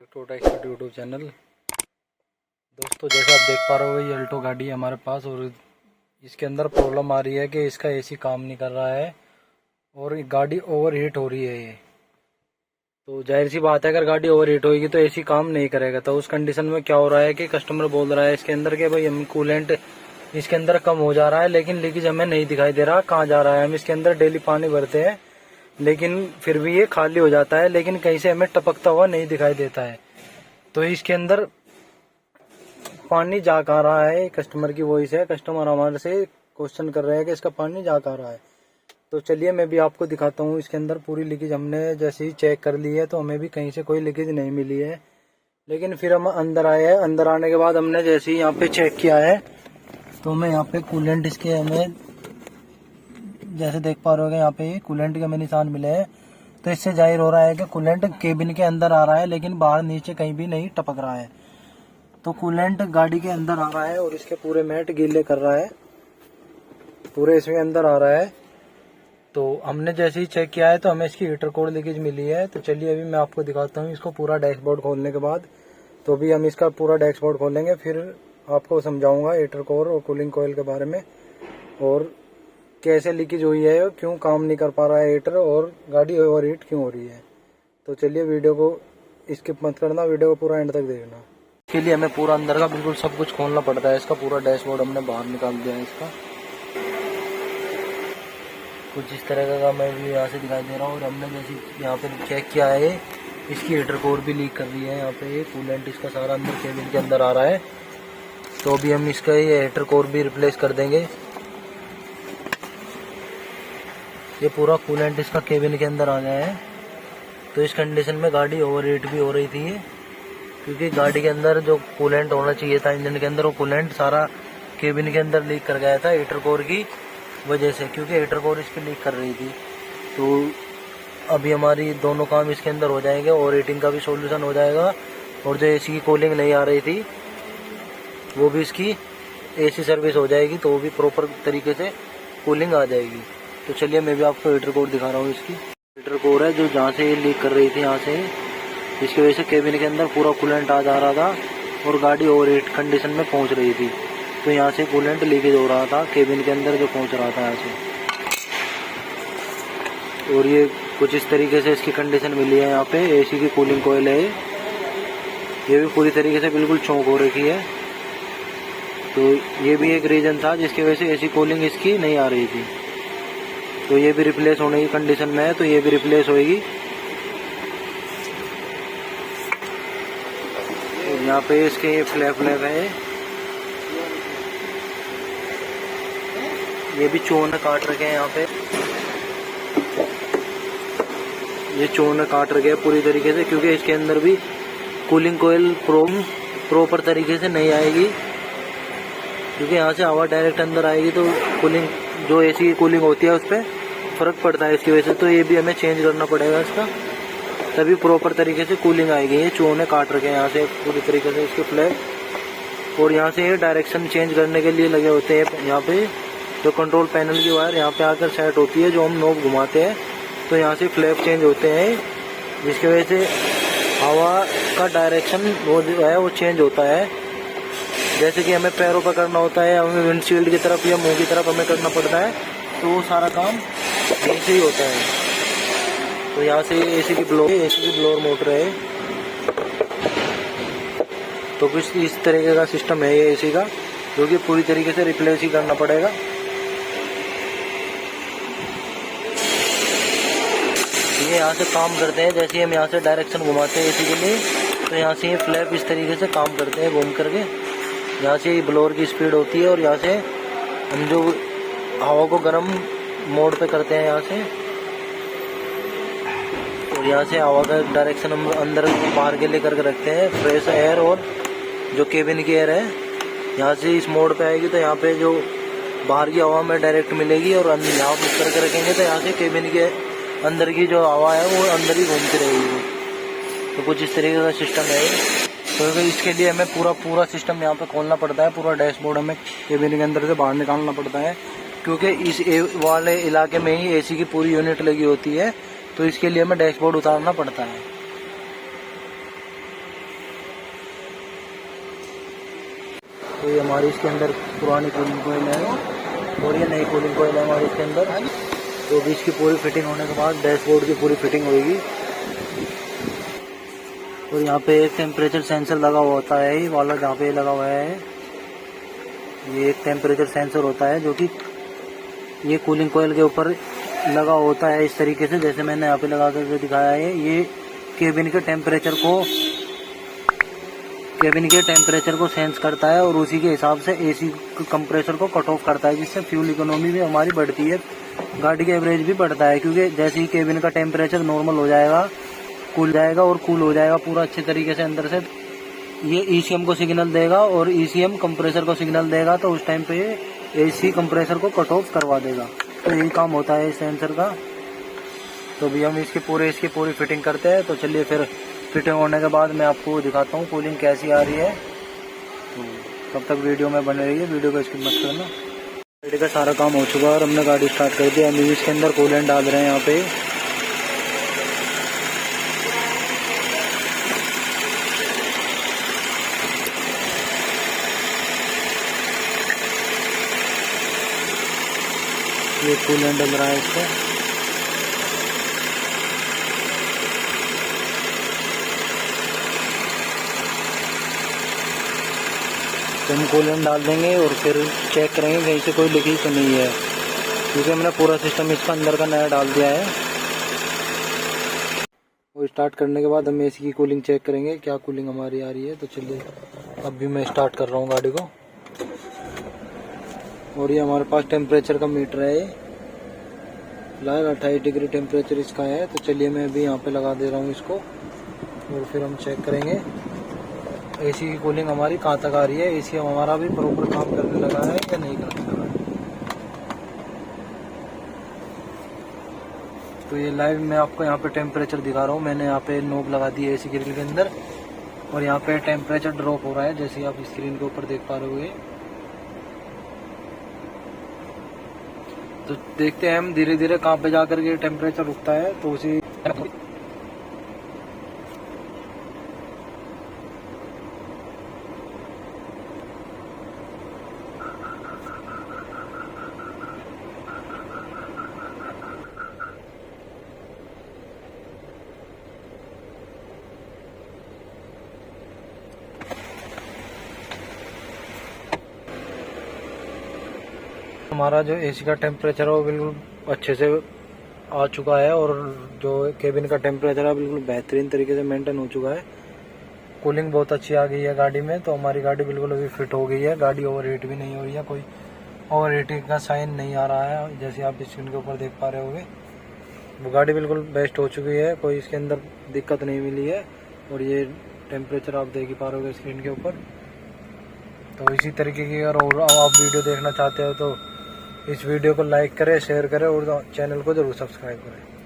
टोटा expert YouTube channel. दोस्तों, जैसा आप देख पा रहे हो, ये अल्टो गाड़ी है हमारे पास और इसके अंदर प्रॉब्लम आ रही है कि इसका एसी काम नहीं कर रहा है और गाड़ी ओवर हीट हो रही है। ये तो जाहिर सी बात है, अगर गाड़ी ओवर हीट होगी तो एसी काम नहीं करेगा। तो उस कंडीशन में क्या हो रहा है कि कस्टमर बोल रहा है इसके अंदर कि भाई हम कूलेंट इसके अंदर कम हो जा रहा है, लेकिन लीकेज हमें नहीं दिखाई दे रहा कहाँ जा रहा है। हम इसके अंदर डेली पानी भरते हैं लेकिन फिर भी ये खाली हो जाता है, लेकिन कहीं से हमें टपकता हुआ नहीं दिखाई देता है। तो इसके अंदर पानी जा कहाँ रहा है, कस्टमर की वॉइस है। कस्टमर हमारे से क्वेश्चन कर रहे हैं कि इसका पानी जा कहाँ रहा है। तो चलिए मैं भी आपको दिखाता हूँ। इसके अंदर पूरी लीकेज हमने जैसे ही चेक कर ली है तो हमें भी कहीं से कोई लीकेज नहीं मिली है, लेकिन फिर हम अंदर आए हैं। अंदर आने के बाद हमने जैसे ही यहाँ पे चेक किया है तो हमें यहाँ पे कूलेंट इसके हमें जैसे देख पा रहे हो, यहाँ पे कूलेंट के हमें निशान मिले हैं। तो इससे जाहिर हो रहा है कि कूलेंट केबिन के अंदर आ रहा है, लेकिन बाहर नीचे कहीं भी नहीं टपक रहा है। तो कूलेंट गाड़ी के अंदर आ रहा है और इसके पूरे मैट गीले कर रहा है, पूरे इसमें अंदर आ रहा है। तो हमने जैसे ही चेक किया है तो हमें इसकी हीटर कोड लीकेज मिली है। तो चलिए अभी मैं आपको दिखाता हूँ इसको पूरा डैशबोर्ड खोलने के बाद। तो अभी हम इसका पूरा डैशबोर्ड खोलेंगे, फिर आपको समझाऊंगा हीटर कोर और कूलिंग कोयल के बारे में और कैसे लीकेज हुई है, क्यों काम नहीं कर पा रहा है हीटर और गाड़ी ओवर हीट क्यों हो रही है। तो चलिए वीडियो को स्किप मत करना, वीडियो को पूरा एंड तक देखना। इसके लिए हमें पूरा अंदर का बिल्कुल सब कुछ खोलना पड़ता है। इसका पूरा डैशबोर्ड हमने बाहर निकाल दिया है। इसका कुछ इस तरह का मैं भी यहाँ से दिखाई दे रहा हूँ। और हमने जैसे यहाँ पे चेक किया है, इसकी हीटर कोर भी लीक कर रही है। यहाँ पे ये कूलेंट इसका सारा अंदर केबिन के अंदर आ रहा है। तो अभी हम इसका ये हीटर कोर भी रिप्लेस कर देंगे। ये पूरा कूलेंट इसका केबिन के अंदर आ गया है। तो इस कंडीशन में गाड़ी ओवर हीट भी हो रही थी, क्योंकि गाड़ी के अंदर जो कूलेंट होना चाहिए था इंजन के अंदर, वो कूलेंट सारा केबिन के अंदर लीक कर गया था हीटर कोर की वजह से, क्योंकि हीटर कोर इसकी लीक कर रही थी। तो अभी हमारी दोनों काम इसके अंदर हो जाएंगे और हीटिंग का भी सॉल्यूशन हो जाएगा। और जो एसी की कूलिंग नहीं आ रही थी वो भी इसकी एसी सर्विस हो जाएगी, तो वो भी प्रॉपर तरीके से कूलिंग आ जाएगी। तो चलिए मैं भी आपको हीटर कोर दिखा रहा हूँ। इसकी हीटर कोर है जो जहाँ से ये लीक कर रही थी, यहाँ से इसकी वजह से केबिन के अंदर पूरा कूलेंट आ जा रहा था और गाड़ी ओवर हीट कंडीशन में पहुँच रही थी। तो यहाँ से कूलेंट लीकेज हो रहा था केबिन के अंदर जो पहुँच रहा था यहाँ से। और ये कुछ इस तरीके से इसकी कंडीशन मिली है। यहाँ पे एसी की कूलिंग कोयल है, ये भी पूरी तरीके से बिल्कुल चौंक हो रखी है। तो ये भी एक रीजन था जिसकी वजह से एसी कूलिंग इसकी नहीं आ रही थी। तो ये भी रिप्लेस होने की कंडीशन में है, तो ये भी रिप्लेस होएगी। तो यहाँ पे इसके ये फ्लैप है, ये भी चूने काट रखे हैं। यहाँ पे ये चूने काट रखे हैं पूरी तरीके से, क्योंकि इसके अंदर भी कूलिंग कोयल प्रॉपर तरीके से नहीं आएगी, क्योंकि यहाँ से हवा डायरेक्ट अंदर आएगी तो कूलिंग जो एसी की कूलिंग होती है उस पर फर्क पड़ता है इसकी वजह से। तो ये भी हमें चेंज करना पड़ेगा इसका, तभी प्रॉपर तरीके से कूलिंग आएगी। ये चूने काट रखे हैं यहाँ से पूरी तरीके से इसके फ्लैप। और यहाँ से ये डायरेक्शन चेंज करने के लिए लगे होते हैं। यहाँ पे जो कंट्रोल पैनल की वायर यहाँ पे आकर सेट होती है, जो हम नोब घुमाते हैं तो यहाँ से फ्लैप चेंज होते हैं, जिसकी वजह से हवा का डायरेक्शन वो जो है वो चेंज होता है। जैसे कि हमें पैरों पर करना होता है, हमें विंडशील्ड की तरफ या मुंह की तरफ हमें करना पड़ता है, तो वो सारा काम यहीं से ही होता है। तो यहाँ से एसी की ब्लोअर मोटर है। तो कुछ इस तरीके का सिस्टम है ये एसी का, जो कि पूरी तरीके से रिप्लेस ही करना पड़ेगा। ये यहाँ से काम करते हैं, जैसे हम यहाँ से डायरेक्शन घुमाते हैं एसी के लिए, तो यहाँ से ये फ्लैप इस तरीके से काम करते हैं घूम करके। यहाँ से ब्लोअर की स्पीड होती है और यहाँ से हम जो हवा को गर्म मोड पे करते हैं यहाँ से, और यहाँ से हवा का डायरेक्शन हम अंदर बाहर के लेकर के रखते हैं। फ्रेश एयर और जो केबिन की एयर है यहाँ से इस मोड पे आएगी, तो यहाँ पे जो बाहर की हवा में डायरेक्ट मिलेगी, और यहाँ मिक्स करके रखेंगे तो यहाँ से केबिन के अंदर की जो हवा है वो अंदर ही घूमती रहेगी। तो कुछ इस तरीके का सिस्टम है। तो इसके लिए हमें पूरा सिस्टम यहाँ पे खोलना पड़ता है। पूरा डैशबोर्ड हमें केबिन के अंदर से बाहर निकालना पड़ता है, क्योंकि इस वाले इलाके में ही एसी की पूरी यूनिट लगी होती है। तो इसके लिए हमें डैशबोर्ड उतारना पड़ता है। तो ये हमारी इसके अंदर पुरानी कूलिंग कोयल है और ये नई कूलिंग कोयल है हमारे इसके अंदर। तो अभी इसकी पूरी फिटिंग होने के बाद डैशबोर्ड की पूरी फिटिंग होगी। और यहाँ पे एक टेम्परेचर सेंसर लगा हुआ होता है, ये वाला जहाँ पे लगा हुआ है ये एक टेम्परेचर सेंसर होता है जो कि ये कूलिंग कोयल के ऊपर लगा होता है इस तरीके से, जैसे मैंने यहाँ पे लगा करके दिखाया है। ये केबिन के टेम्परेचर को सेंस करता है और उसी के हिसाब से एसी कंप्रेसर को कट ऑफ करता है, जिससे फ्यूल इकोनॉमी भी हमारी बढ़ती है, गाड़ी का एवरेज भी बढ़ता है। क्योंकि जैसे ही केबिन का टेम्परेचर नॉर्मल हो जाएगा, कूल जाएगा और कूल हो जाएगा पूरा अच्छे तरीके से अंदर से, ये ईसीएम को सिग्नल देगा और ईसीएम कंप्रेसर को सिग्नल देगा, तो उस टाइम पे एसी कंप्रेसर को कट ऑफ करवा देगा। तो यही काम होता है इस सेंसर का। तो अभी हम इसकी पूरी फिटिंग करते हैं। तो चलिए फिर फिटिंग होने के बाद मैं आपको दिखाता हूँ कूलिंग कैसी आ रही है। तो तब तक वीडियो में बने रहिए, वीडियो को स्किप मत करना। गाड़ी का सारा काम हो चुका है और हमने गाड़ी स्टार्ट कर दी। अभी इसके अंदर कूलेंट डाल रहे हैं यहाँ पे। ये कूलेंट डल रहा है इसका। तो हम कूलेंट डाल देंगे और फिर चेक करेंगे कहीं से कोई लीकेज तो नहीं है, क्योंकि हमने पूरा सिस्टम इसका अंदर का नया डाल दिया है। और स्टार्ट करने के बाद हम एसी की कूलिंग चेक करेंगे क्या कूलिंग हमारी आ रही है। तो चलिए अब भी मैं स्टार्ट कर रहा हूँ गाड़ी को। और ये हमारे पास टेम्परेचर का मीटर है, फिलहाल 28 डिग्री टेम्परेचर इसका है। तो चलिए मैं अभी यहाँ पे लगा दे रहा हूँ इसको और फिर हम चेक करेंगे एसी की कूलिंग हमारी कहाँ तक आ रही है, एसी हमारा भी प्रॉपर काम करने लगा है या नहीं करने लगा है। तो ये लाइव मैं आपको यहाँ पे टेम्परेचर दिखा रहा हूँ। मैंने यहाँ पे नोब लगा दी है एसी ग्रिल के अंदर और यहाँ पे टेम्परेचर ड्रॉप हो रहा है, जैसे आप स्क्रीन के ऊपर देख पा रहे होंगे। तो देखते हैं हम धीरे धीरे कहाँ पे जाकर के टेम्परेचर रुकता है। तो उसी हमारा जो एसी का टेम्परेचर है वो बिल्कुल अच्छे से आ चुका है और जो केबिन का टेम्परेचर है बिल्कुल बेहतरीन तरीके से मेंटेन हो चुका है। कूलिंग बहुत अच्छी आ गई है गाड़ी में। तो हमारी गाड़ी बिल्कुल अभी फिट हो गई है, गाड़ी ओवर हीट भी नहीं हो रही है, कोई ओवर हीटिंग का साइन नहीं आ रहा है, जैसे आप स्क्रीन के ऊपर देख पा रहे होंगे। वो गाड़ी बिल्कुल बेस्ट हो चुकी है, कोई इसके अंदर दिक्कत नहीं मिली है। और ये टेम्परेचर आप देख ही पा रहे होगे स्क्रीन के ऊपर। तो इसी तरीके की अगर और आप वीडियो देखना चाहते हो तो इस वीडियो को लाइक करें, शेयर करें और चैनल को जरूर सब्सक्राइब करें।